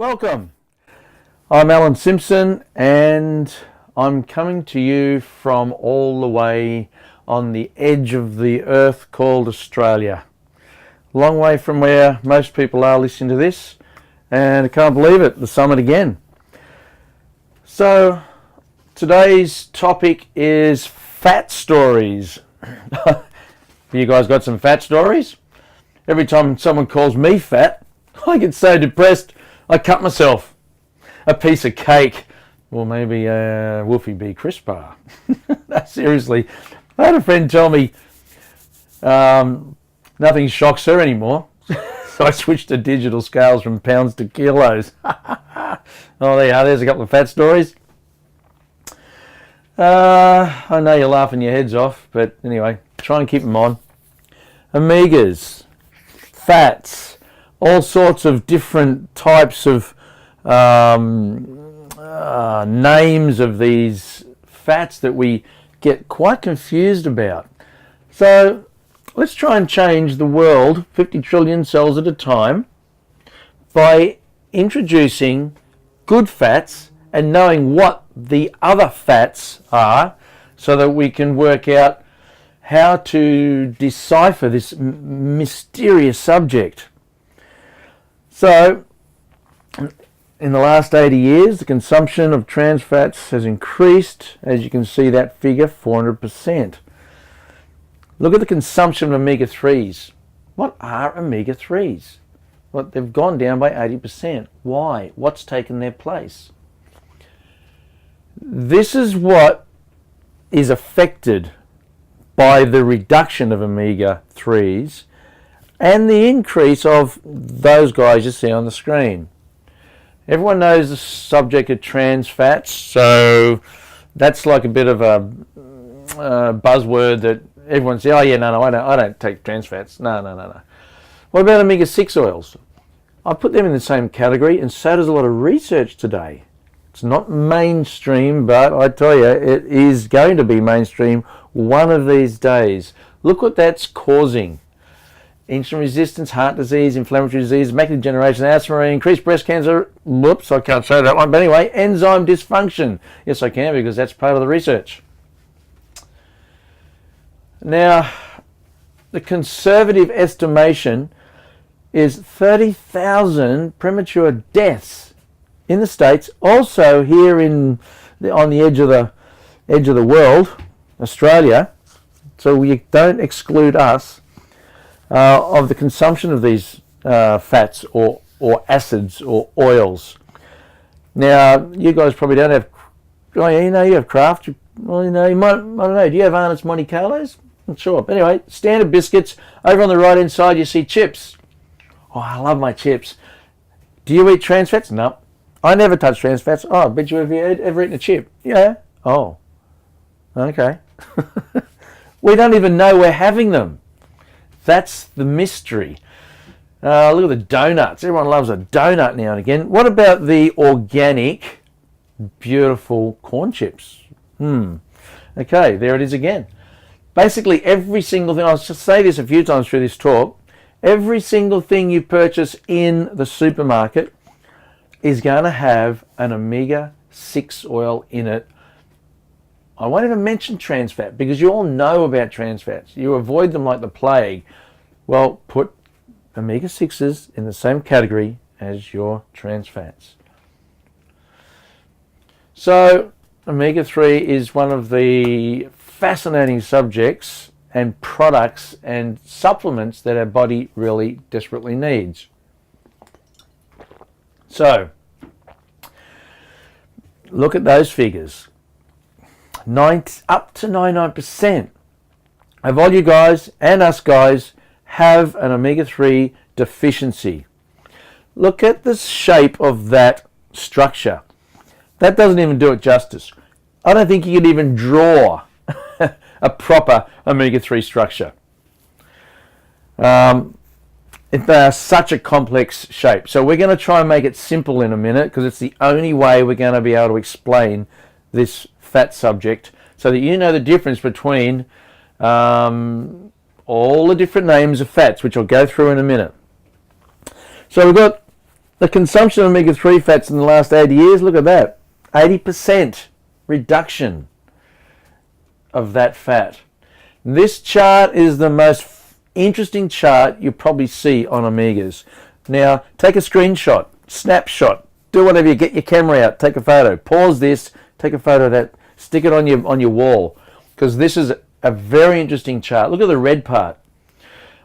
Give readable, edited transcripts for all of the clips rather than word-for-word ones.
Welcome. I'm Simpson and I'm coming to you from all the way on the edge of the earth called Australia. Long way from where most people are listening to this, and I can't believe it, the summit again. So today's topic is fat stories. You guys got some fat stories? Every time someone calls me fat, I get so depressed I cut myself a piece of cake, or maybe a Wolfie B crisp bar. Seriously, I had a friend tell me nothing shocks her anymore, so I switched to digital scales from pounds to kilos. Oh, there you are. There's a couple of fat stories. I know you're laughing your heads off, but anyway, try and keep them on. Omegas, fats, all sorts of different types of names of these fats that we get quite confused about. So let's try and change the world 50 trillion cells at a time by introducing good fats and knowing what the other fats are, so that we can work out how to decipher this mysterious subject. So, in the last 80 years, the consumption of trans fats has increased, as you can see that figure, 400%. Look at the consumption of omega-3s. What are omega-3s? Well, they've gone down by 80%. Why? What's taken their place? This is what is affected by the reduction of omega-3s and the increase of those guys you see on the screen. Everyone knows the subject of trans fats, so that's like a bit of a buzzword that everyone says, oh yeah, no, I don't take trans fats. No. What about omega-6 oils? I put them in the same category, and so does a lot of research today. It's not mainstream, but I tell you, it is going to be mainstream one of these days. Look what that's causing. Insulin resistance, heart disease, inflammatory disease, macular degeneration, asthma, increased breast cancer. Whoops, I can't say that one. But anyway, enzyme dysfunction. Yes, I can, because that's part of the research. Now, the conservative estimation is 30,000 premature deaths in the States. Also here on the edge of the world, Australia. So you don't exclude us. Of the consumption of these fats or acids or oils. Now, you guys probably don't have, you have Kraft. Well, you might, I don't know, do you have Arnott's Monte Carlos? Not sure. But anyway, standard biscuits. Over on the right hand side, you see chips. Oh, I love my chips. Do you eat trans fats? No. I never touch trans fats. Oh, I bet you ever eaten a chip? Yeah. Oh. Okay. We don't even know we're having them. That's the mystery. Look at the donuts. Everyone loves a donut now and again. What about the organic, beautiful corn chips? Okay, there it is again. Basically, every single thing, I'll just say this a few times through this talk, every single thing you purchase in the supermarket is going to have an omega-6 oil in it. I won't even mention trans fat, because you all know about trans fats. You avoid them like the plague. Well, put omega-6s in the same category as your trans fats. So, omega-3 is one of the fascinating subjects and products and supplements that our body really desperately needs. So, look at those figures. Up to 99% of all you guys and us guys have an omega-3 deficiency. Look at the shape of that structure. That doesn't even do it justice. I don't think you could even draw a proper omega-3 structure. It's such a complex shape. So we're going to try and make it simple in a minute, because it's the only way we're going to be able to explain this fat subject, so that you know the difference between all the different names of fats, which I'll go through in a minute. So we've got The consumption of omega-3 fats in the last 80 years, look at that. 80% reduction of that fat. This chart is the most interesting chart you probably see on omegas. Now, take a screenshot, snapshot, do whatever you get your camera out, take a photo, pause this, take a photo of that, stick it on your wall, because this is a very interesting chart. Look at the red part.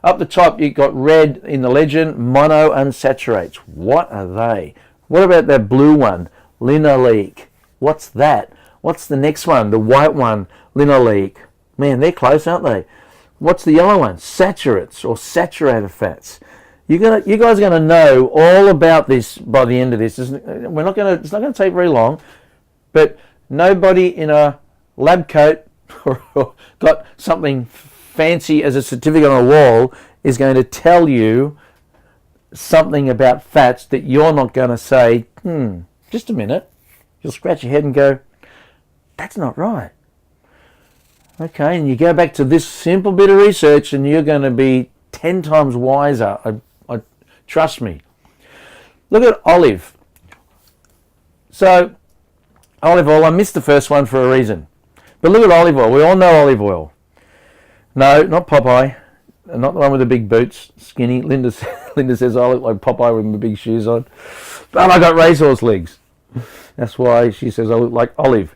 Up the top, you've got red in the legend, monounsaturates. What are they? What about that blue one, linoleic? What's that? What's the next one, the white one, linoleic? Man, they're close, aren't they? What's the yellow one? Saturates or saturated fats. You guys are going to know all about this by the end of this. It's not going to take very long, but nobody in a lab coat or got something fancy as a certificate on a wall is going to tell you something about fats that you're not going to say, just a minute. You'll scratch your head and go, that's not right. Okay, and you go back to this simple bit of research and you're going to be 10 times wiser. Trust me. Look at olive. So, olive oil, I missed the first one for a reason. But look at olive oil. We all know olive oil. No, not Popeye. Not the one with the big boots, skinny. Linda says I look like Popeye with my big shoes on. But I got racehorse legs. That's why she says I look like Olive.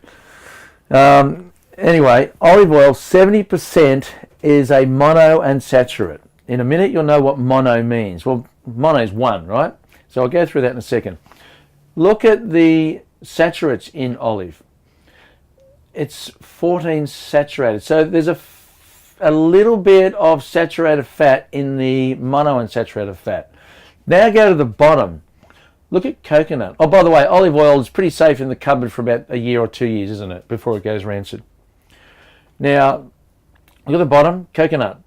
Anyway, olive oil, 70% is a monounsaturated. In a minute, you'll know what mono means. Well, mono is one, right? So I'll go through that in a second. Look at the saturates in olive. It's 14 saturated. So there's a little bit of saturated fat in the monounsaturated fat. Now go to the bottom. Look at coconut. Oh, by the way, olive oil is pretty safe in the cupboard for about a year or 2 years, isn't it, before it goes rancid. Now, look at the bottom, coconut.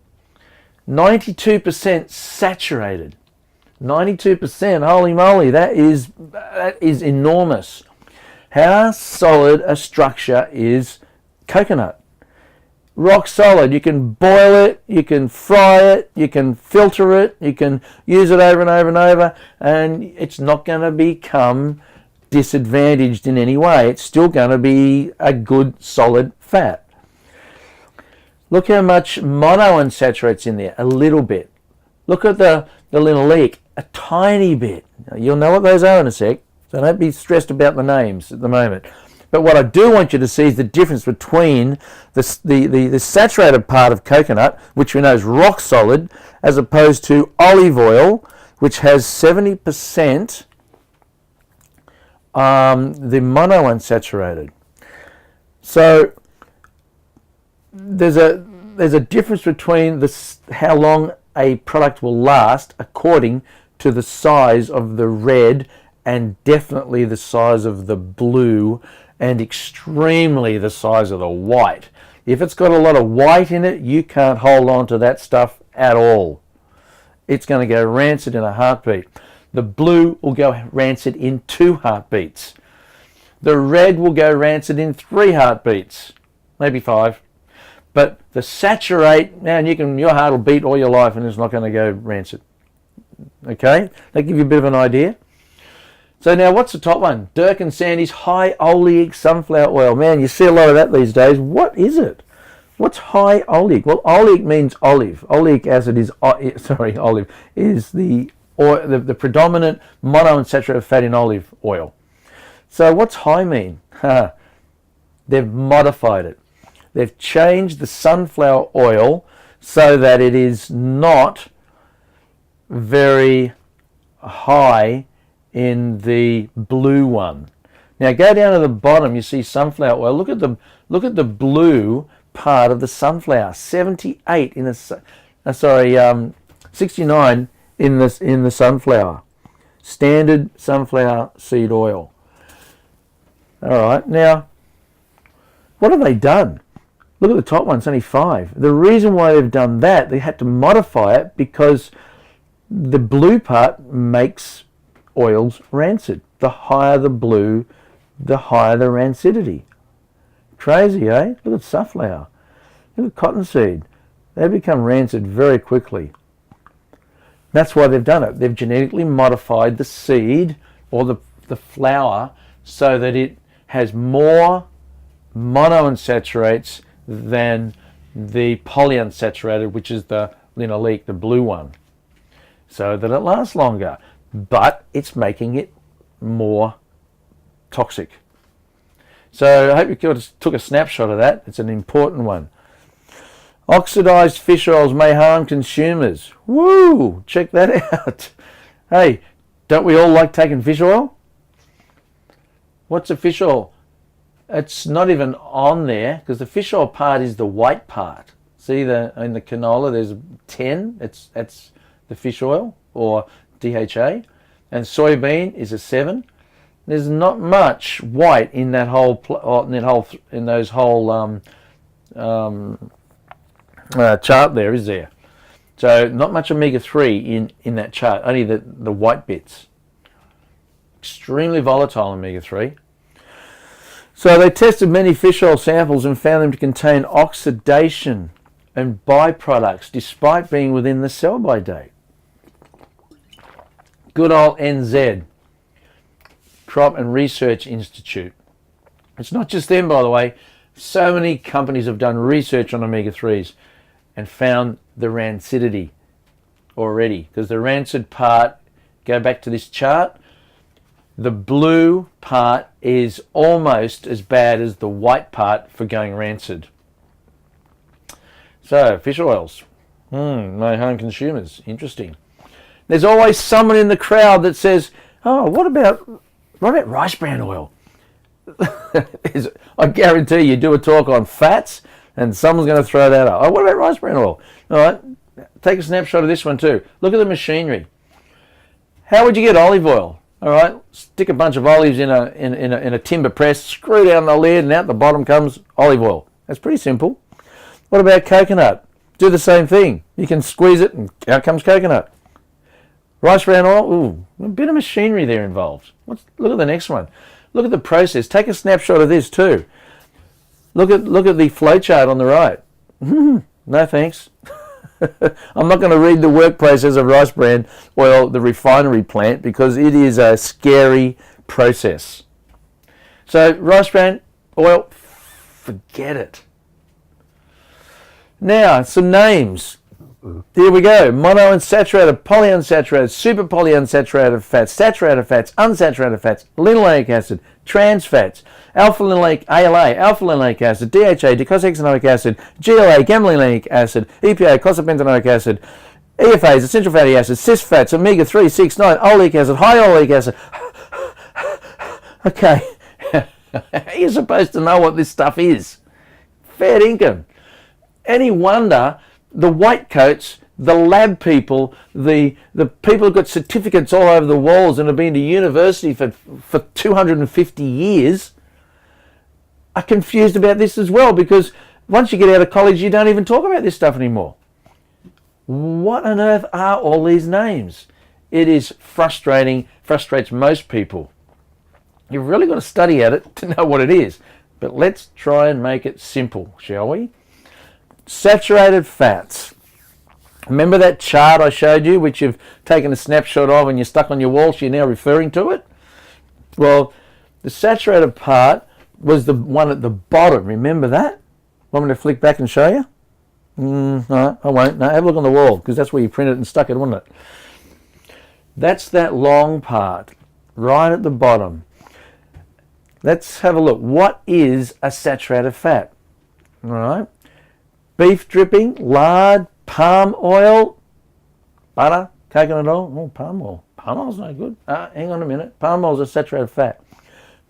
92% saturated. 92%, holy moly, that is enormous. How solid a structure is coconut? Rock solid. You can boil it, you can fry it, you can filter it, you can use it over and over and over, and it's not going to become disadvantaged in any way. It's still going to be a good solid fat. Look how much monounsaturates in there, a little bit. Look at the linoleic, a tiny bit. Now, you'll know what those are in a sec, so don't be stressed about the names at the moment. But what I do want you to see is the difference between the saturated part of coconut, which we know is rock solid, as opposed to olive oil, which has 70% the monounsaturated. So there's a difference between how long a product will last according to the size of the red and definitely the size of the blue and extremely the size of the white. If it's got a lot of white in it, you can't hold on to that stuff at all. It's going to go rancid in a heartbeat. The blue will go rancid in 2 heartbeats. The red will go rancid in 3 heartbeats, maybe 5. But the saturate, man, your heart will beat all your life and it's not going to go rancid. Okay? That give you a bit of an idea. So now what's the top one? Dirk and Sandy's high oleic sunflower oil. Man, you see a lot of that these days. What is it? What's high oleic? Well, oleic means olive. Oleic acid is, olive, is the predominant monounsaturated fat in olive oil. So what's high mean? They've modified it. They've changed the sunflower oil so that it is not very high in the blue one. Now go down to the bottom, you see sunflower oil. Look at the blue part of the sunflower. 78 in the 69 in the sunflower. Standard sunflower seed oil. All right, now what have they done? Look at the top one, it's only 5. The reason why they've done that, they had to modify it because the blue part makes oils rancid. The higher the blue, the higher the rancidity. Crazy, eh? Look at sunflower. Look at cottonseed. They become rancid very quickly. That's why they've done it. They've genetically modified the seed or the flour so that it has more monounsaturates than the polyunsaturated, which is the linoleic, the blue one, so that it lasts longer, but it's making it more toxic. So I hope you took a snapshot of that. It's an important one. Oxidized fish oils may harm consumers. Woo! Check that out. Hey, don't we all like taking fish oil? What's a fish oil? It's not even on there because the fish oil part is the white part. See, in the canola there's 10. That's the fish oil or DHA, and soybean is a 7. There's not much white in that whole chart there, is there? So not much omega-3 in that chart. Only the white bits. Extremely volatile omega-3. So they tested many fish oil samples and found them to contain oxidation and byproducts despite being within the sell-by date. Good old NZ, Crop and Research Institute. It's not just them, by the way. So many companies have done research on omega-3s and found the rancidity already. Because the rancid part, go back to this chart, the blue part is almost as bad as the white part for going rancid. So, fish oils. My home consumers. Interesting. There's always someone in the crowd that says, oh, what about rice bran oil? I guarantee you do a talk on fats and someone's going to throw that up. Oh, what about rice bran oil? All right, take a snapshot of this one too. Look at the machinery. How would you get olive oil? All right, stick a bunch of olives in a timber press, screw down the lid, and out the bottom comes olive oil. That's pretty simple. What about coconut? Do the same thing. You can squeeze it and out comes coconut. Rice bran oil, ooh, a bit of machinery there involved. Look at the next one. Look at the process. Take a snapshot of this too. Look at the flow chart on the right. No thanks. I'm not going to read the work process of rice bran oil, the refinery plant, because it is a scary process. So rice bran oil, forget it. Now, some names. Here we go. Monounsaturated, polyunsaturated, super polyunsaturated fats, saturated fats, unsaturated fats, linoleic acid, trans fats, alpha-linoleic ALA, alpha-linoleic acid, DHA, docosahexaenoic acid, GLA, gamma-linoleic acid, EPA, eicosapentaenoic acid, EFAs, essential fatty acids, cis fats, omega-3, 6, 9, oleic acid, high oleic acid. Okay, you're supposed to know what this stuff is. Fair income. Any wonder the white coats, the lab people, the people who've got certificates all over the walls and have been to university for 250 years are confused about this as well, because once you get out of college you don't even talk about this stuff anymore. What on earth are all these names? It is frustrating, frustrates most people. You've really got to study at it to know what it is. But let's try and make it simple, shall we? Saturated fats. Remember that chart I showed you, which you've taken a snapshot of and you're stuck on your wall, so you're now referring to it? Well, the saturated part was the one at the bottom. Remember that? Want me to flick back and show you? No, I won't. No, have a look on the wall, because that's where you printed it and stuck it, wasn't it? That's that long part, right at the bottom. Let's have a look. What is a saturated fat? All right. Beef dripping, lard, palm oil, butter, coconut oil. Oh, palm oil. Palm oil's no good. Hang on a minute. Palm oil's a saturated fat.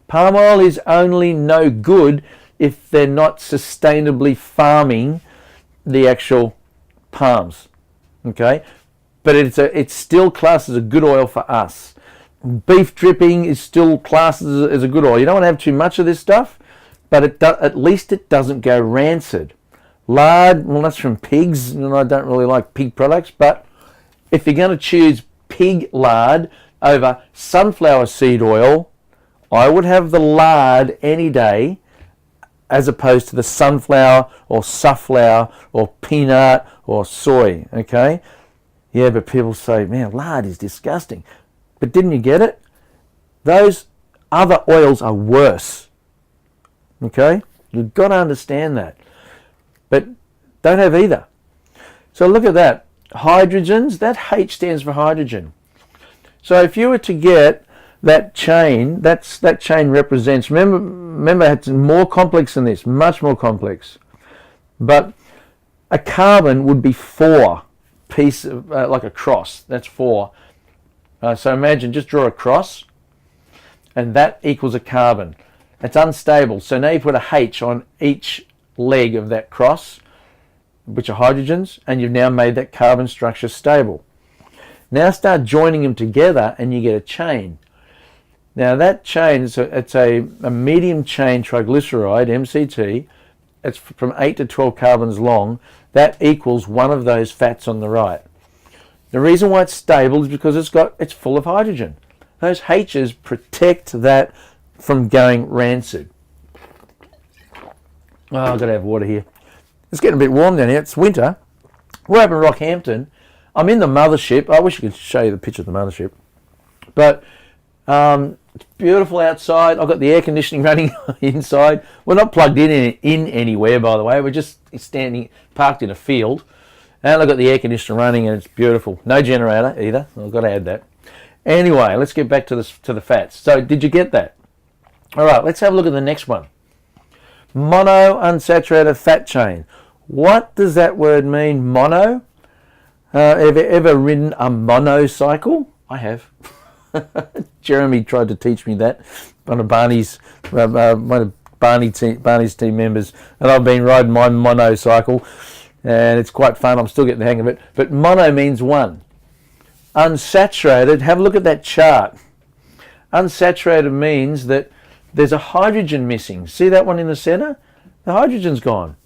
Palm oil is only no good if they're not sustainably farming the actual palms. Okay? But it's still classed as a good oil for us. Beef dripping is still classed as a good oil. You don't want to have too much of this stuff, but at least it doesn't go rancid. Lard, well, that's from pigs, and I don't really like pig products, but if you're going to choose pig lard over sunflower seed oil, I would have the lard any day as opposed to the sunflower or safflower or peanut or soy, okay? Yeah, but people say, man, lard is disgusting. But didn't you get it? Those other oils are worse. Okay? You've got to understand that. But don't have either. So look at that. Hydrogens, that H stands for hydrogen. So if you were to get that chain, that chain represents, remember it's more complex than this, much more complex. But a carbon would be 4 pieces, like a cross. That's 4. So imagine, just draw a cross, and that equals a carbon. It's unstable. So now you put a H on each leg of that cross, which are hydrogens, and you've now made that carbon structure stable. Now start joining them together and you get a chain. Now that chain, it's a medium chain triglyceride, MCT. It's from 8 to 12 carbons long. That equals one of those fats on the right. The reason why it's stable is because it's full of hydrogen. Those H's protect that from going rancid. Oh, I've got to have water here. It's getting a bit warm down here. It's winter. We're up in Rockhampton. I'm in the mothership. I wish I could show you the picture of the mothership. But it's beautiful outside. I've got the air conditioning running inside. We're not plugged in anywhere, by the way. We're just parked in a field. And I've got the air conditioner running and it's beautiful. No generator either. I've got to add that. Anyway, let's get back to the fats. So did you get that? All right, let's have a look at the next one. Mono unsaturated fat chain. What does that word mean, mono? Ever ridden a monocycle? I have. Jeremy tried to teach me that. One of Barney's team members, and I've been riding my monocycle, and it's quite fun. I'm still getting the hang of it. But mono means one. Unsaturated, have a look at that chart. Unsaturated means that there's a hydrogen missing. See that one in the center? The hydrogen's gone.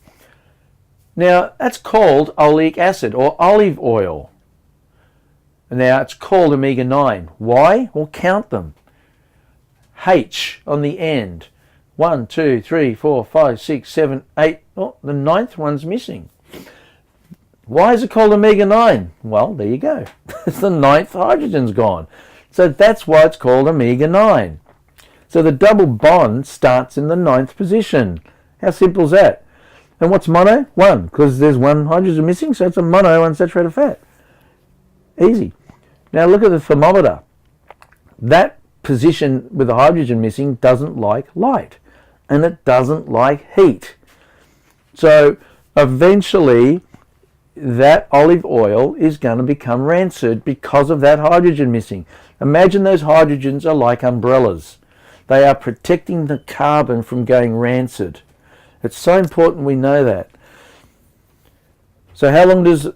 Now, that's called oleic acid or olive oil. Now, it's called omega-9. Why? Well, count them. H on the end. 1, 2, 3, 4, 5, 6, 7, 8. Oh, the 9th one's missing. Why is it called omega-9? Well, there you go. It's the 9th hydrogen's gone. So that's why it's called omega-9. So the double bond starts in the 9th position. How simple is that? And what's mono? 1, because there's 1 hydrogen missing, so it's a mono unsaturated fat. Easy. Now look at the thermometer. That position with the hydrogen missing doesn't like light, and it doesn't like heat. So eventually that olive oil is going to become rancid because of that hydrogen missing. Imagine those hydrogens are like umbrellas. They are protecting the carbon from going rancid. It's so important we know that. So how long does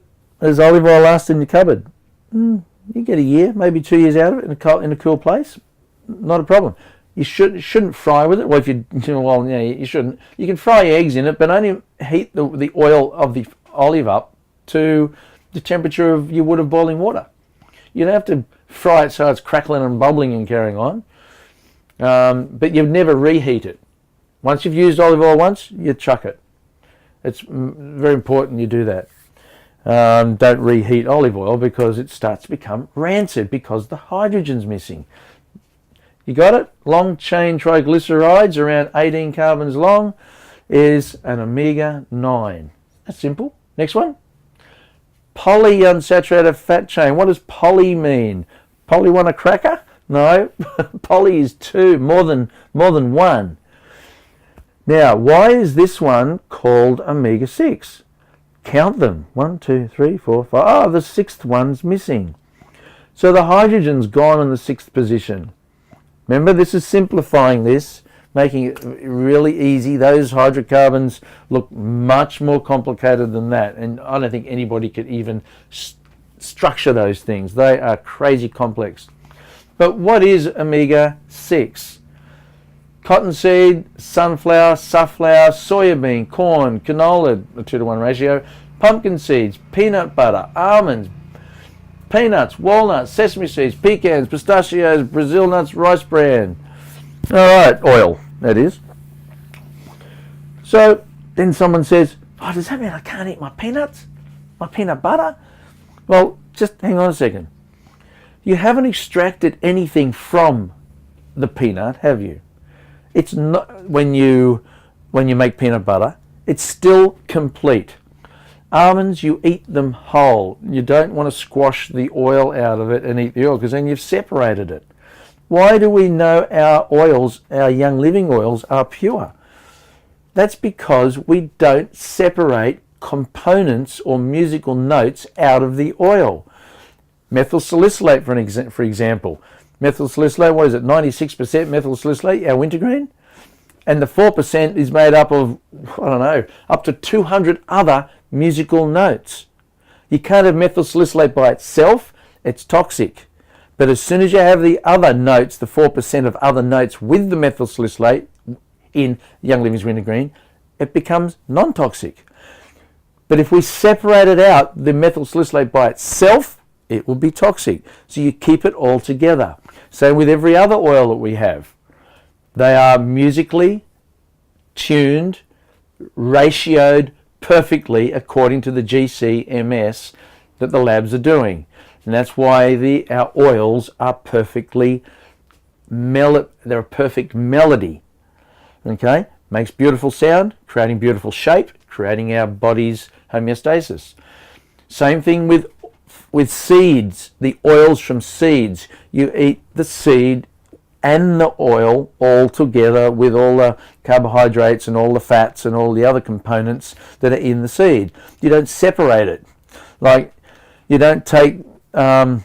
olive oil last in your cupboard? You get a year, maybe 2 years out of it in a cool place. Not a problem. You shouldn't fry with it. Well, you shouldn't. You can fry eggs in it, but only heat the oil of the olive up to the temperature of you would of boiling water. You don't have to fry it so it's crackling and bubbling and carrying on. But you'd never reheat it. Once you've used olive oil once, you chuck it. It's very important you do that. Don't reheat olive oil because it starts to become rancid because the hydrogen's missing. You got it? Long chain triglycerides, around 18 carbons long, is an omega-9. That's simple. Next one. Polyunsaturated fat chain. What does poly mean? Poly want a cracker? No. Poly is 2, more than 1. Now, why is this one called omega-6? Count them. 1, 2, 3, 4, 5. Oh, the 6th one's missing. So the hydrogen's gone in the 6th position. Remember, this is simplifying this, making it really easy. Those hydrocarbons look much more complicated than that, and I don't think anybody could even structure those things. They are crazy complex. But what is omega-6? Cottonseed, sunflower, safflower, soybean, corn, canola, a 2-to-1 ratio, pumpkin seeds, peanut butter, almonds, peanuts, walnuts, sesame seeds, pecans, pistachios, Brazil nuts, rice bran. All right, oil, that is. So then someone says, oh, does that mean I can't eat my peanuts? My peanut butter? Well, just hang on a second. You haven't extracted anything from the peanut, have you? It's not, when you make peanut butter, it's still complete. Almonds, you eat them whole. You don't want to squash the oil out of it and eat the oil, because then you've separated it. Why do we know our oils, our Young Living oils, are pure? That's because we don't separate components or musical notes out of the oil. Methyl salicylate, for example. Methyl salicylate, what is it, 96% methyl salicylate, our wintergreen? And the 4% is made up of, I don't know, up to 200 other musical notes. You can't have methyl salicylate by itself, it's toxic. But as soon as you have the other notes, the 4% of other notes with the methyl salicylate in Young Living's wintergreen, it becomes non-toxic. But if we separated out the methyl salicylate by itself, it will be toxic. So you keep it all together. So with every other oil that we have, they are musically tuned, ratioed perfectly according to the GCMS that the labs are doing. And that's why our oils are perfectly they're a perfect melody. Okay? Makes beautiful sound, creating beautiful shape, creating our body's homeostasis. Same thing with seeds, the oils from seeds. You eat the seed and the oil all together with all the carbohydrates and all the fats and all the other components that are in the seed. You don't separate it. Like, you don't take any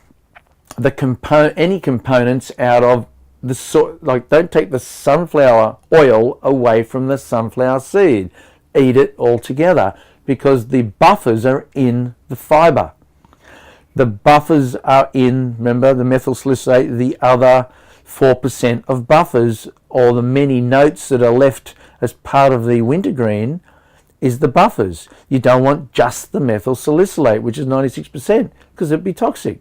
components out of don't take the sunflower oil away from the sunflower seed. Eat it all together, because the buffers are in the fiber. The buffers are in, remember, the methyl salicylate, the other 4% of buffers, or the many notes that are left as part of the wintergreen, is the buffers. You don't want just the methyl salicylate, which is 96%, because it'd be toxic.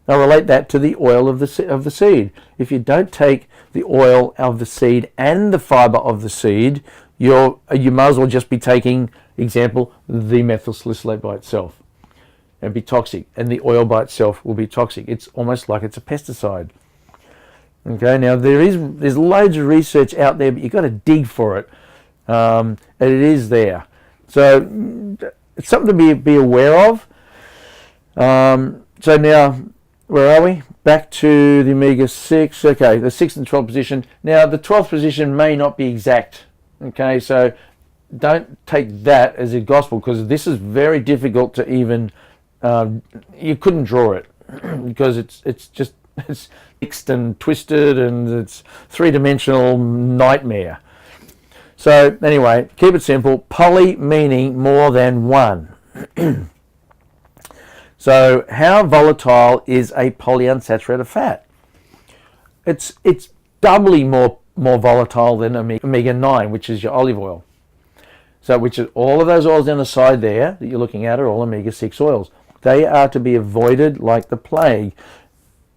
Now relate that to the oil of the seed. If you don't take the oil of the seed and the fiber of the seed, you might as well just be taking, example, the methyl salicylate by itself. It'd be toxic, and the oil by itself will be toxic. It's almost like it's a pesticide. Okay, now there's loads of research out there, but you've got to dig for it. And it is there. So it's something to be aware of. So now, where are we? Back to the omega-6. Okay, the 6th and 12th position. Now, the 12th position may not be exact. Okay, so don't take that as a gospel, because this is very difficult to even, you couldn't draw it, because it's mixed and twisted, and it's three-dimensional nightmare. So anyway, keep it simple. Poly meaning more than one. So how volatile is a polyunsaturated fat? It's doubly more volatile than omega-9, which is your olive oil. So which is all of those oils down the side there that you're looking at are all omega-6 oils. They are to be avoided like the plague.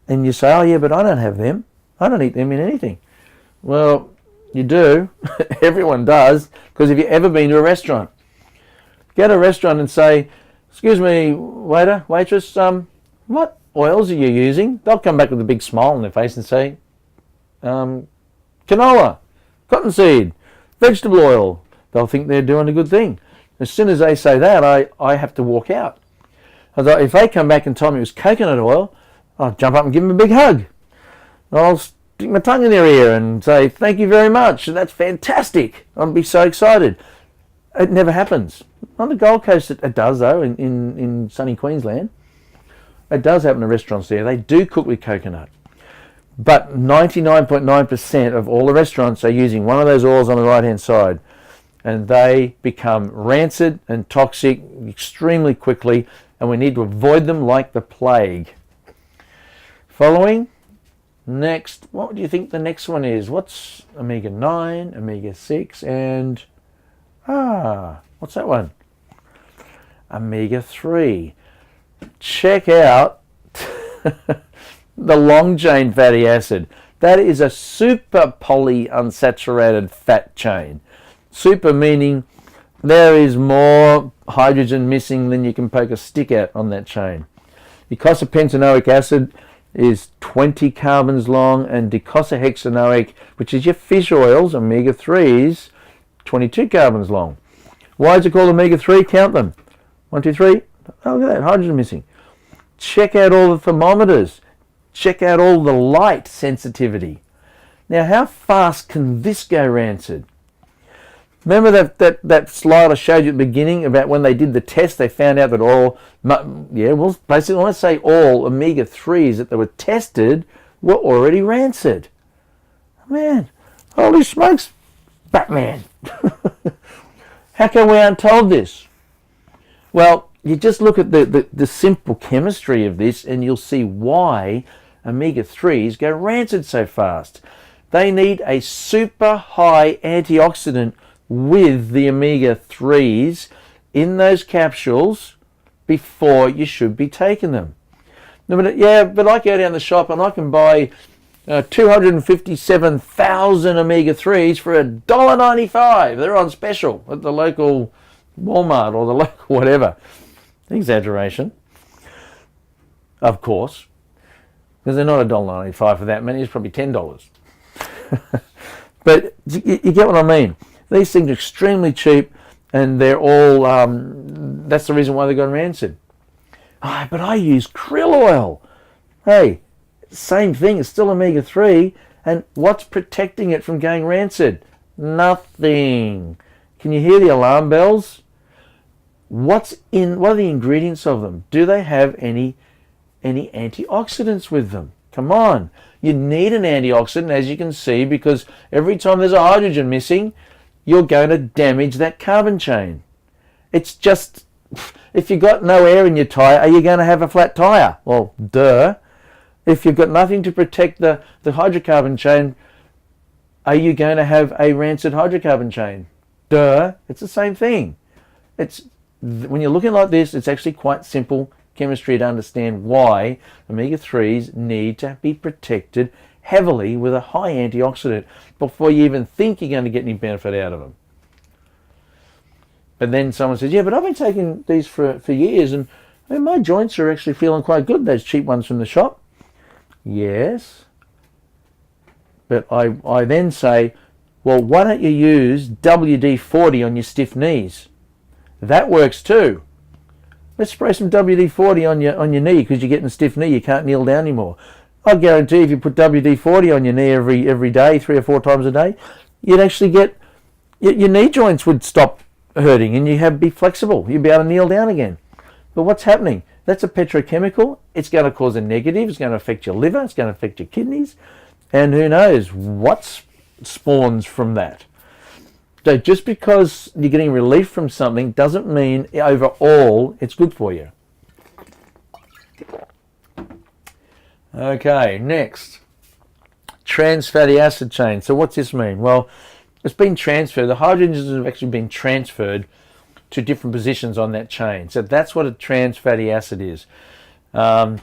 And you say, oh yeah, but I don't have them. I don't eat them in anything. Well, you do. Everyone does. Because if you've ever been to a restaurant, go to a restaurant and say, excuse me, waiter, waitress, what oils are you using? They'll come back with a big smile on their face and say, canola, cottonseed, vegetable oil. They'll think they're doing a good thing. As soon as they say that, I have to walk out. Although if they come back and tell me it was coconut oil, I'll jump up and give them a big hug. I'll stick my tongue in their ear and say, thank you very much, that's fantastic. I'll be so excited. It never happens. On the Gold Coast it does, though, in sunny Queensland. It does happen in restaurants there. They do cook with coconut. But 99.9% of all the restaurants are using one of those oils on the right-hand side. And they become rancid and toxic extremely quickly, and we need to avoid them like the plague. Following, next, what do you think the next one is? What's omega-9, omega-6, and, what's that one? Omega-3. Check out the long-chain fatty acid. That is a super polyunsaturated fat chain. Super meaning there is more hydrogen missing than you can poke a stick at on that chain. Eicosapentaenoic acid is 20 carbons long, and docosahexaenoic, which is your fish oils, omega-3s, 22 carbons long. Why is it called omega-3? Count them. 1, 2, 3. Oh, look at that, hydrogen missing. Check out all the thermometers. Check out all the light sensitivity. Now, how fast can this go rancid? Remember that slide I showed you at the beginning about when they did the test, they found out that basically when I say all omega-3s that they were tested were already rancid. Man, holy smokes, Batman. How come we aren't told this? Well, you just look at the simple chemistry of this and you'll see why omega-3s go rancid so fast. They need a super high antioxidant with the omega-3s in those capsules before you should be taking them. But I go down the shop and I can buy 257,000 omega-3s for $1.95. They're on special at the local Walmart or the local whatever. Exaggeration, of course, because they're not $1.95 for that many. It's probably $10. But you get what I mean. These things are extremely cheap, and they're all, that's the reason why they've gone rancid. But I use krill oil. Hey, same thing, it's still omega-3, and what's protecting it from going rancid? Nothing. Can you hear the alarm bells? What are the ingredients of them? Do they have any antioxidants with them? Come on. You need an antioxidant, as you can see, because every time there's a hydrogen missing, you're going to damage that carbon chain. It's just, if you've got no air in your tyre, are you going to have a flat tyre? Well, duh. If you've got nothing to protect the hydrocarbon chain, are you going to have a rancid hydrocarbon chain? Duh. It's the same thing. When you're looking like this, it's actually quite simple chemistry to understand why omega-3s need to be protected heavily with a high antioxidant before you even think you're going to get any benefit out of them. But then someone says, but I've been taking these for years and my joints are actually feeling quite good, those cheap ones from the shop. Yes. But I then say, well, why don't you use WD-40 on your stiff knees? That works too. Let's spray some WD-40 on your knee because you're getting a stiff knee, you can't kneel down anymore. I guarantee if you put WD-40 on your knee every day, 3 or 4 times a day, you'd actually get, your knee joints would stop hurting and you'd be flexible. You'd be able to kneel down again. But what's happening? That's a petrochemical. It's going to cause a negative. It's going to affect your liver. It's going to affect your kidneys. And who knows what spawns from that. So just because you're getting relief from something doesn't mean overall it's good for you. Okay, next. Trans fatty acid chain. So what's this mean? Well, it's been transferred. The hydrogens have actually been transferred to different positions on that chain. So that's what a trans fatty acid is. I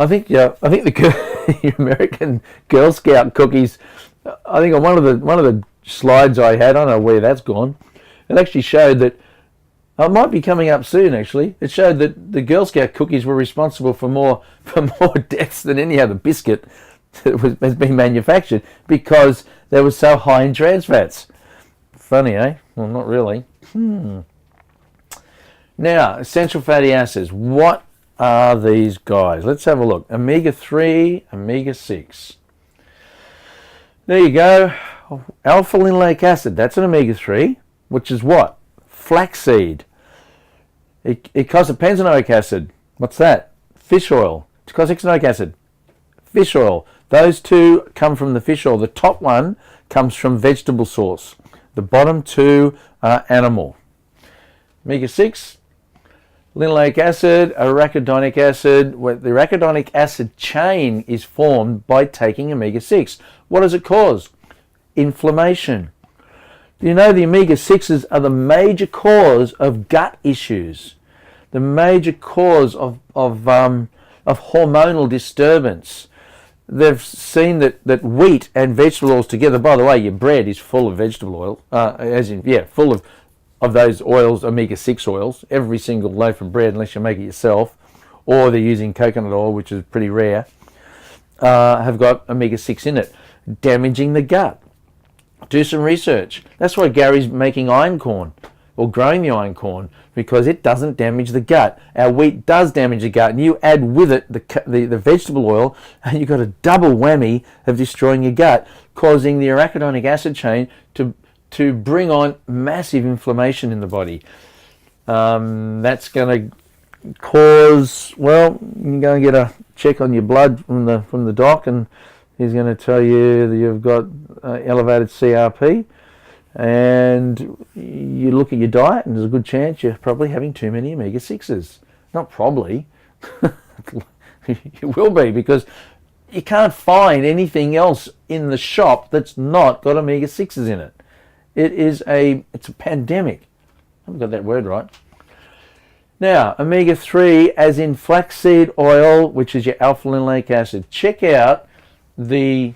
think the American Girl Scout cookies, I think on one of the slides I had, I don't know where that's gone, it actually showed that, it might be coming up soon actually, it showed that the Girl Scout cookies were responsible for more deaths than any other biscuit that has been manufactured because they were so high in trans fats. Funny, eh? Well, not really. Now, essential fatty acids. What are these guys? Let's have a look. Omega-3, omega-6. There you go. Alpha linoleic acid, that's an omega-3, which is what? Flaxseed. Eicosapentaenoic acid, what's that? Fish oil. Docosahexaenoic acid, fish oil. Those two come from the fish oil. The top one comes from vegetable source. The bottom two are animal. Omega-6, linoleic acid, arachidonic acid. The arachidonic acid chain is formed by taking omega-6. What does it cause? Inflammation. Do you know the omega-6s are the major cause of gut issues, the major cause of hormonal disturbance? They've seen that wheat and vegetable oils together, by the way, your bread is full of vegetable oil, full of those oils, omega-6 oils, every single loaf of bread, unless you make it yourself, or they're using coconut oil, which is pretty rare, have got omega-6 in it, damaging the gut. Do some research. That's why Gary's making iron corn, or growing the iron corn, because it doesn't damage the gut. Our wheat does damage the gut, and you add with it the vegetable oil, and you've got a double whammy of destroying your gut, causing the arachidonic acid chain to bring on massive inflammation in the body. That's going to cause, well, you can go and get a check on your blood from the doc, and he's going to tell you that you've got elevated CRP, and you look at your diet, and there's a good chance you're probably having too many omega-6s. Not probably. You will be, because you can't find anything else in the shop that's not got omega-6s in it. It's a pandemic. I haven't got that word right. Now, omega-3, as in flaxseed oil, which is your alpha-linoleic acid. Check out the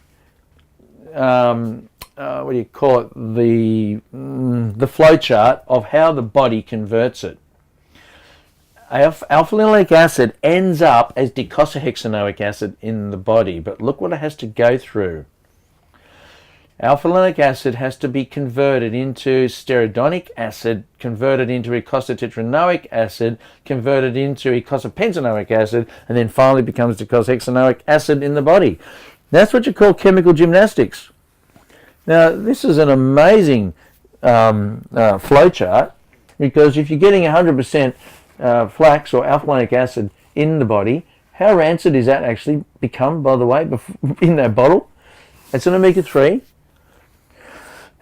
what do you call it? The flow chart of how the body converts it. Alpha-linoleic acid ends up as docosahexaenoic acid in the body, but look what it has to go through. Alpha-linoleic acid has to be converted into stearidonic acid, converted into eicosapentaenoic acid, converted into eicosapentaenoic acid, and then finally becomes docosahexaenoic acid in the body. That's what you call chemical gymnastics. Now, this is an amazing flow chart, because if you're getting 100% flax or alpha-linoleic acid in the body, how rancid is that actually become, by the way, in that bottle? It's an omega-3.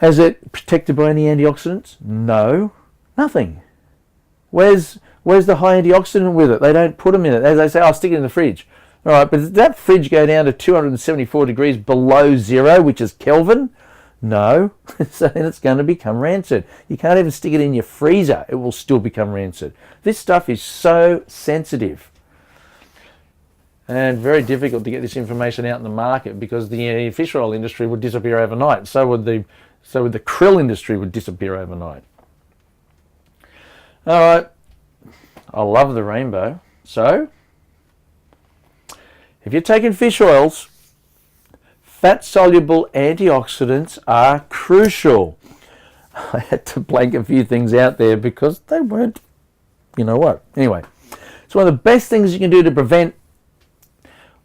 Has it protected by any antioxidants? No, nothing. Where's the high antioxidant with it? They don't put them in it. They say, "I'll stick it in the fridge." All right, but does that fridge go down to 274 degrees below zero, which is Kelvin? No, so then it's going to become rancid. You can't even stick it in your freezer. It will still become rancid. This stuff is so sensitive and very difficult to get this information out in the market, because the fish oil industry would disappear overnight. So would the krill industry would disappear overnight. All right, I love the rainbow. So if you're taking fish oils, fat-soluble antioxidants are crucial. I had to blank a few things out there because they weren't, you know what. Anyway, it's one of the best things you can do to prevent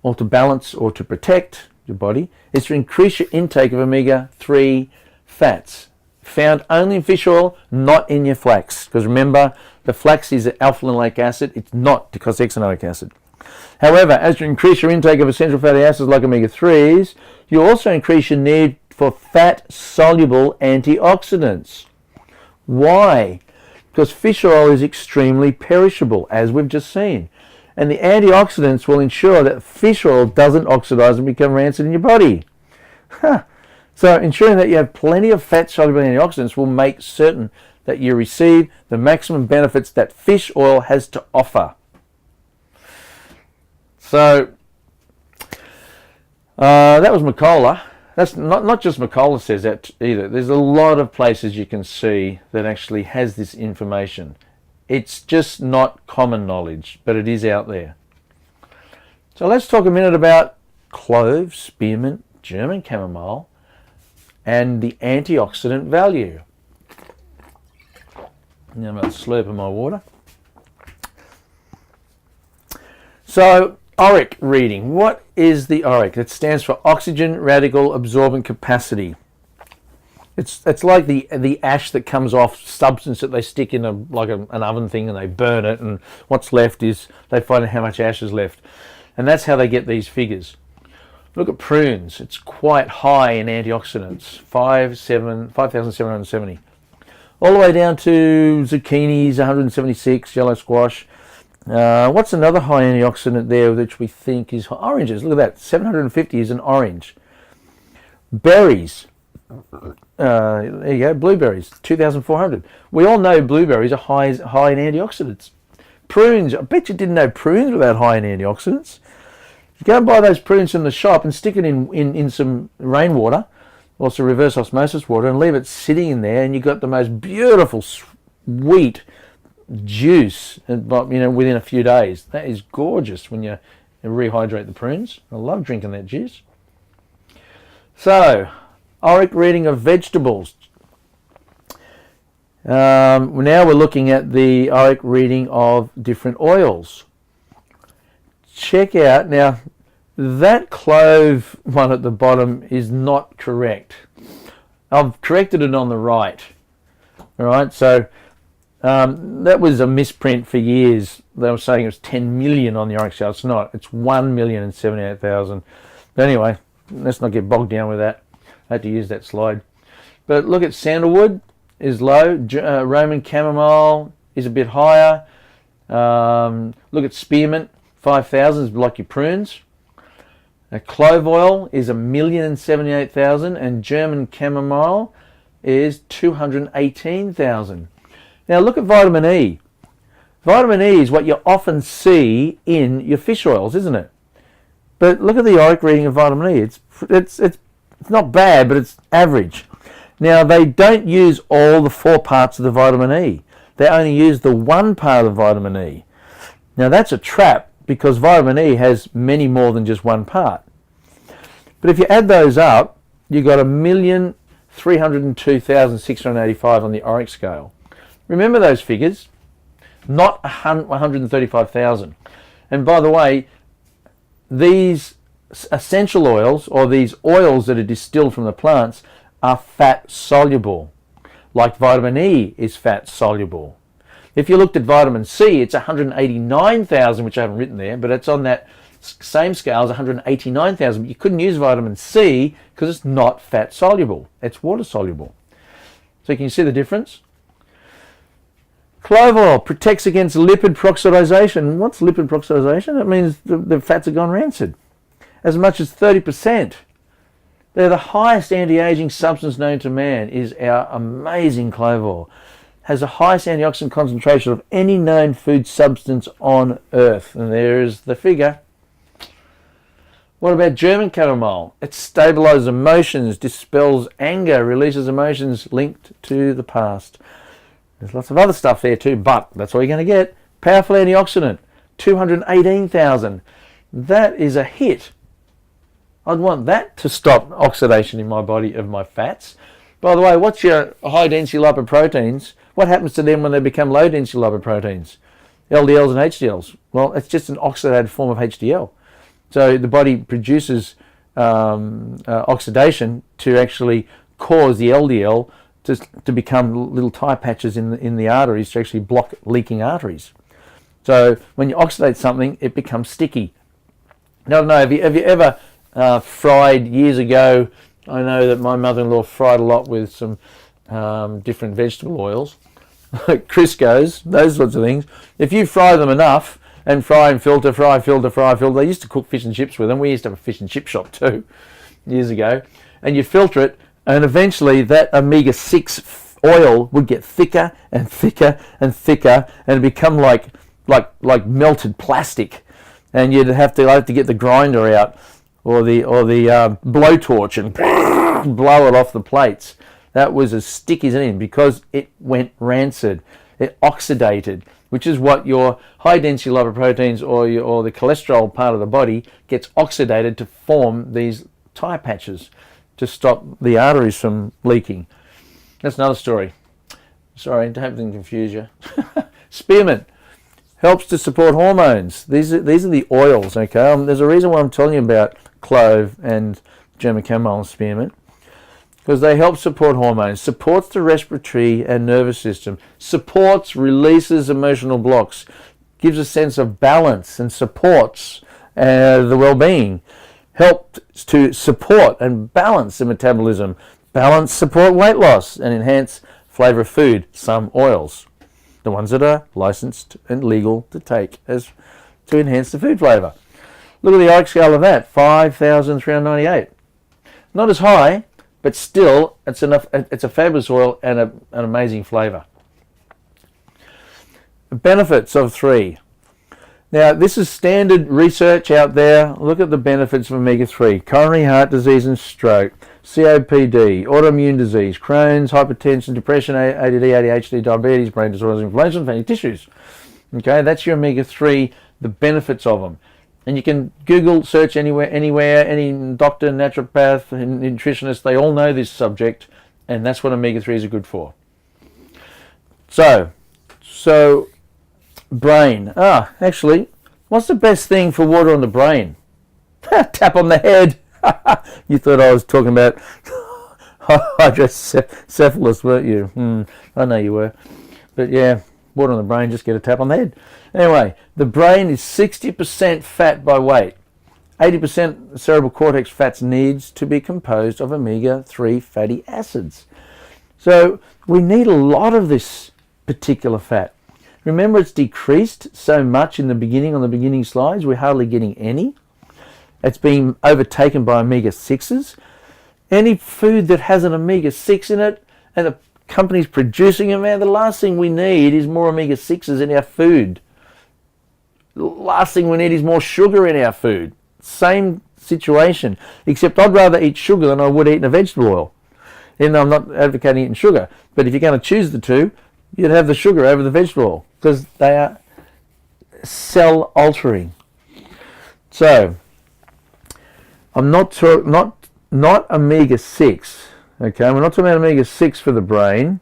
or to balance or to protect your body is to increase your intake of omega-3 fats, found only in fish oil, not in your flax. Because remember, the flax is alpha-linoleic acid, it's not docosahexaenoic acid. However, as you increase your intake of essential fatty acids like omega-3s, you also increase your need for fat-soluble antioxidants. Why? Because fish oil is extremely perishable, as we've just seen. And the antioxidants will ensure that fish oil doesn't oxidize and become rancid in your body. So ensuring that you have plenty of fat-soluble antioxidants will make certain that you receive the maximum benefits that fish oil has to offer. So that was Macola. That's not just Macola says that either. There's a lot of places you can see that actually has this information. It's just not common knowledge, but it is out there. So let's talk a minute about clove, spearmint, German chamomile, and the antioxidant value. Now I'm going to slurp of my water. So ORAC reading. What is the ORAC? It stands for oxygen radical absorbent capacity. It's like the ash that comes off substance that they stick in an oven thing and they burn it, and what's left is they find out how much ash is left, and that's how they get these figures. Look at prunes. It's quite high in antioxidants, 5,770. All the way down to zucchinis, 176, yellow squash. What's another high antioxidant there which we think is oranges? Look at that, 750 is an orange. Berries. There you go, blueberries, 2,400. We all know blueberries are high in antioxidants. Prunes, I bet you didn't know prunes were that high in antioxidants. You go and buy those prunes from the shop and stick it in some rainwater, also reverse osmosis water, and leave it sitting in there, and you've got the most beautiful, sweet, juice, within a few days. That is gorgeous when you rehydrate the prunes. I love drinking that juice. So, ORAC reading of vegetables. Now we're looking at the ORAC reading of different oils. Check out, now that clove one at the bottom is not correct. I've corrected it on the right. Alright, so that was a misprint for years. They were saying it was 10 million on the ORAC scale. It's not. It's 1,078,000. But anyway, let's not get bogged down with that. I had to use that slide. But look at sandalwood is low. Roman chamomile is a bit higher. Look at spearmint, 5,000 is like your prunes. Clove oil is 1,078,000 and German chamomile is 218,000. Now look at vitamin E. Vitamin E is what you often see in your fish oils, isn't it? But look at the ORAC reading of vitamin E. It's not bad, but it's average. Now they don't use all the 4 parts of the vitamin E. They only use the 1 part of vitamin E. Now that's a trap because vitamin E has many more than just 1 part. But if you add those up, you've got 1,302,685 on the ORAC scale. Remember those figures, not 135,000. And by the way, these essential oils, or these oils that are distilled from the plants, are fat soluble, like vitamin E is fat soluble. If you looked at vitamin C, it's 189,000, which I haven't written there, but it's on that same scale as 189,000. But you couldn't use vitamin C because it's not fat soluble, it's water soluble. So can you see the difference? Clove oil protects against lipid peroxidization. What's lipid peroxidization? It means the fats have gone rancid. As much as 30%. They're the highest anti-aging substance known to man is our amazing clove oil. Has the highest antioxidant concentration of any known food substance on earth. And there is the figure. What about German chamomile? It stabilizes emotions, dispels anger, releases emotions linked to the past. There's lots of other stuff there too, but that's all you're going to get. Powerful antioxidant, 218,000. That is a hit. I'd want that to stop oxidation in my body of my fats. By the way, what's your high density lipoproteins? What happens to them when they become low density lipoproteins? LDLs and HDLs. Well, it's just an oxidated form of HDL. So the body produces oxidation to actually cause the LDL to become little tie patches in the arteries to actually block leaking arteries. So when you oxidate something, it becomes sticky. Now, I don't know, have you ever fried years ago? I know that my mother-in-law fried a lot with some different vegetable oils, like Crisco's, those sorts of things. If you fry them enough, and fry and filter, fry, filter, fry, filter. They used to cook fish and chips with them. We used to have a fish and chip shop too, years ago. And you filter it, and eventually that omega-6 oil would get thicker and thicker and thicker, and become like melted plastic. And you'd have to get the grinder out or the blowtorch and blow it off the plates. That was as sticky as anything because it went rancid. It oxidated, which is what your high-density lipoproteins or the cholesterol part of the body gets oxidated to form these tie patches to stop the arteries from leaking. That's another story. Sorry, don't confuse you. Spearmint helps to support hormones. These are the oils, okay? There's a reason why I'm telling you about clove and German chamomile and spearmint, because they help support hormones, supports the respiratory and nervous system, releases emotional blocks, gives a sense of balance and supports the well-being, helps to support and balance the metabolism, support weight loss, and enhance flavor of food, some oils, the ones that are licensed and legal to take as to enhance the food flavor. Look at the ORAC scale of that, 5,398. Not as high, but still, it's enough. It's a fabulous oil and an amazing flavor. Benefits of 3. Now, this is standard research out there. Look at the benefits of omega-3. Coronary heart disease and stroke, COPD, autoimmune disease, Crohn's, hypertension, depression, ADD, ADHD, diabetes, brain disorders, inflammation, fatty tissues. Okay, that's your omega-3, the benefits of them. And you can Google search anywhere, any doctor, naturopath, nutritionist, they all know this subject, and that's what omega-3s are good for. So brain. Actually, what's the best thing for water on the brain? Tap on the head. You thought I was talking about hydrocephalus, weren't you? I know you were. But yeah, water on the brain, just get a tap on the head. Anyway, the brain is 60% fat by weight. 80% cerebral cortex fats needs to be composed of omega-3 fatty acids. So we need a lot of this particular fat. Remember, it's decreased so much in the beginning, on the beginning slides, we're hardly getting any. It's being overtaken by omega-6s. Any food that has an omega-6 in it, and the company's producing them, man, the last thing we need is more omega-6s in our food. The last thing we need is more sugar in our food. Same situation, except I'd rather eat sugar than I would eat a vegetable oil. Even though I'm not advocating eating sugar. But if you're going to choose the two, you'd have the sugar over the vegetable oil, because they are cell altering. So, I'm not omega-6. Okay, we're not talking about omega-6 for the brain.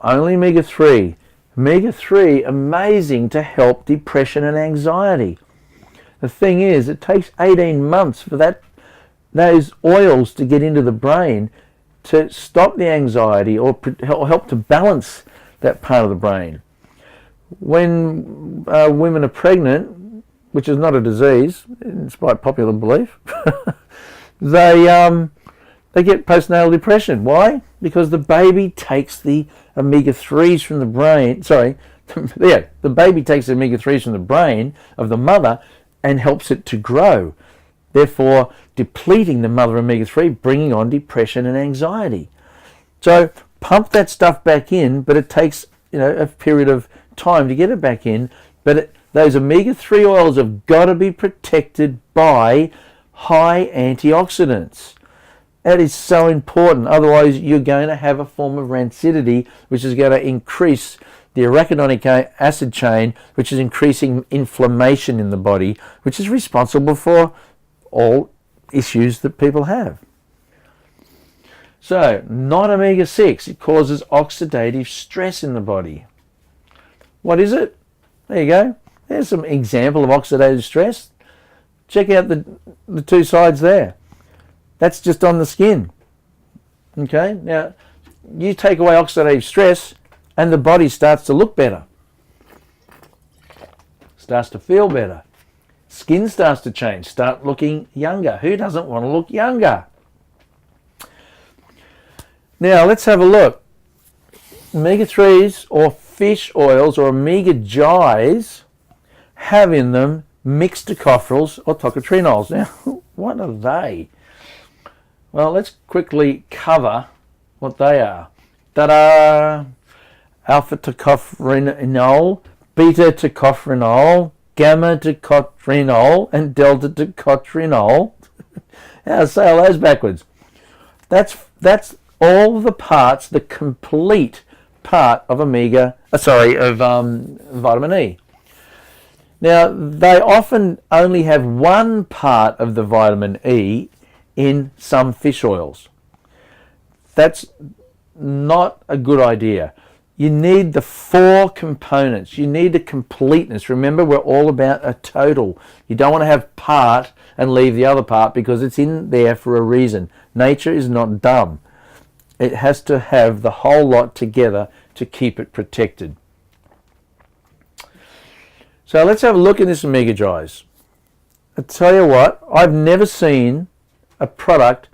Only omega-3. Omega-3, amazing to help depression and anxiety. The thing is, it takes 18 months for those oils to get into the brain to stop the anxiety or help to balance that part of the brain. When women are pregnant, which is not a disease, despite popular belief, they get postnatal depression. Why? Because the baby takes the omega-3s from the brain. The baby takes the omega-3s from the brain of the mother and helps it to grow. Therefore, depleting the mother omega-3, bringing on depression and anxiety. So, pump that stuff back in, but it takes a period of time to get it back in. But those omega-3 oils have got to be protected by high antioxidants. That is so important. Otherwise, you're going to have a form of rancidity, which is going to increase the arachidonic acid chain, which is increasing inflammation in the body, which is responsible for all issues that people have. So, not omega-6. It causes oxidative stress in the body. What is it? There you go. There's some example of oxidative stress. Check out the two sides there. That's just on the skin. Okay? Now, you take away oxidative stress and the body starts to look better. Starts to feel better. Skin starts to change. Start looking younger. Who doesn't want to look younger? Now, let's have a look. Omega-3s or fish oils or OmegaGize have in them mixed tocopherols or tocotrienols. Now, what are they? Well, let's quickly cover what they are. Ta-da! Alpha tocopherenol, beta tocopherenol, gamma tocopherenol, and delta tocopherenol. I'll say all those backwards. That's all the parts, the complete part of vitamin E. Now, they often only have one part of the vitamin E in some fish oils. That's not a good idea. You need the 4 components. You need the completeness. Remember, we're all about a total. You don't want to have part and leave the other part because it's in there for a reason. Nature is not dumb. It has to have the whole lot together to keep it protected. So let's have a look at this OmegaGize. I tell you what, I've never seen a product,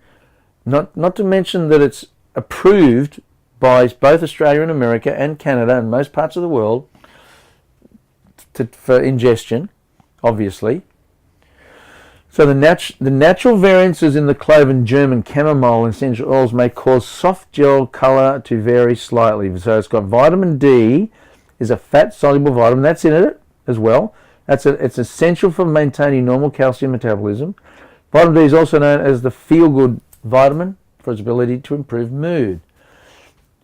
not to mention that it's approved by both Australia and America and Canada and most parts of the world for ingestion, obviously. So the natural variances in the clove and German chamomile essential oils may cause soft gel color to vary slightly. So it's got vitamin D, is a fat-soluble vitamin, that's in it as well. It's essential for maintaining normal calcium metabolism. Vitamin D is also known as the feel-good vitamin for its ability to improve mood.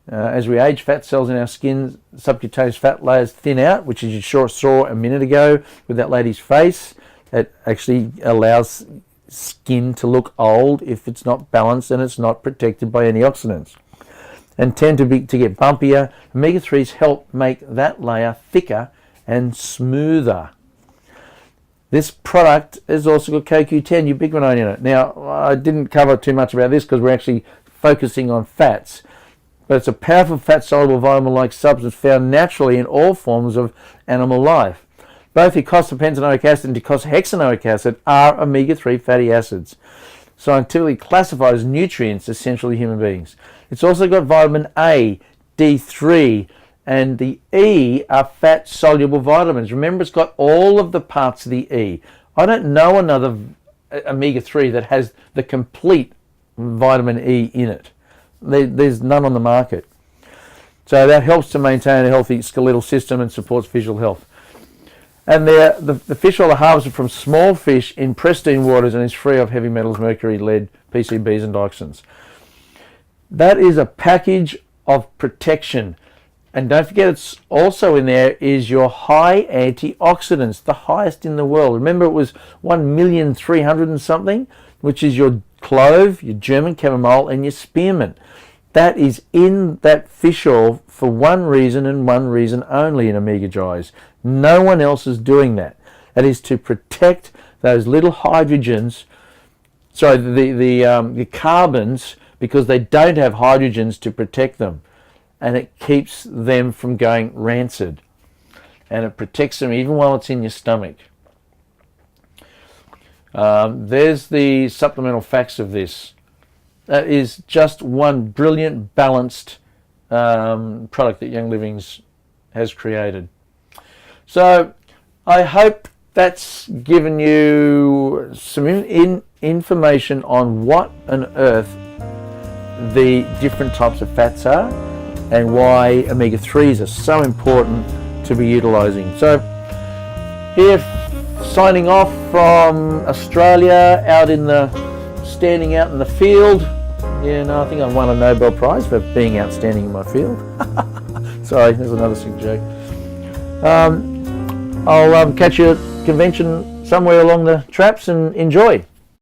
As we age, fat cells in our skin, subcutaneous fat layers thin out, which is you saw a minute ago with that lady's face. It actually allows skin to look old if it's not balanced and it's not protected by antioxidants, and tend to get bumpier. Omega-3s help make that layer thicker and smoother. This product has also got CoQ10, ubiquinone in it. Now, I didn't cover too much about this because we're actually focusing on fats, but it's a powerful fat-soluble vitamin-like substance found naturally in all forms of animal life. Both eicosapentaenoic acid and docosahexaenoic acid are omega-3 fatty acids, scientifically classified as nutrients essential to human beings. It's also got vitamin A, D3, and the E are fat-soluble vitamins. Remember, it's got all of the parts of the E. I don't know another omega-3 that has the complete vitamin E in it. There's none on the market. So that helps to maintain a healthy skeletal system and supports visual health. And the fish oil are harvested from small fish in pristine waters and is free of heavy metals, mercury, lead, PCBs, and dioxins. That is a package of protection. And don't forget, it's also in there is your high antioxidants, the highest in the world. Remember, it was 1,300,000 and something, which is your clove, your German chamomile, and your spearmint. That is in that fish oil for one reason and one reason only in OmegaGize. No one else is doing that. That is to protect those little hydrogens, the carbons, because they don't have hydrogens to protect them. And it keeps them from going rancid. And it protects them even while it's in your stomach. There's the supplemental facts of this. That is just one brilliant, balanced product that Young Livings has created. So I hope that's given you some information on what on earth the different types of fats are and why omega-3s are so important to be utilizing. So here, signing off from Australia, standing out in the field. Yeah, no, I think I won a Nobel Prize for being outstanding in my field. Sorry, there's another sick joke. I'll catch you at convention somewhere along the traps and enjoy.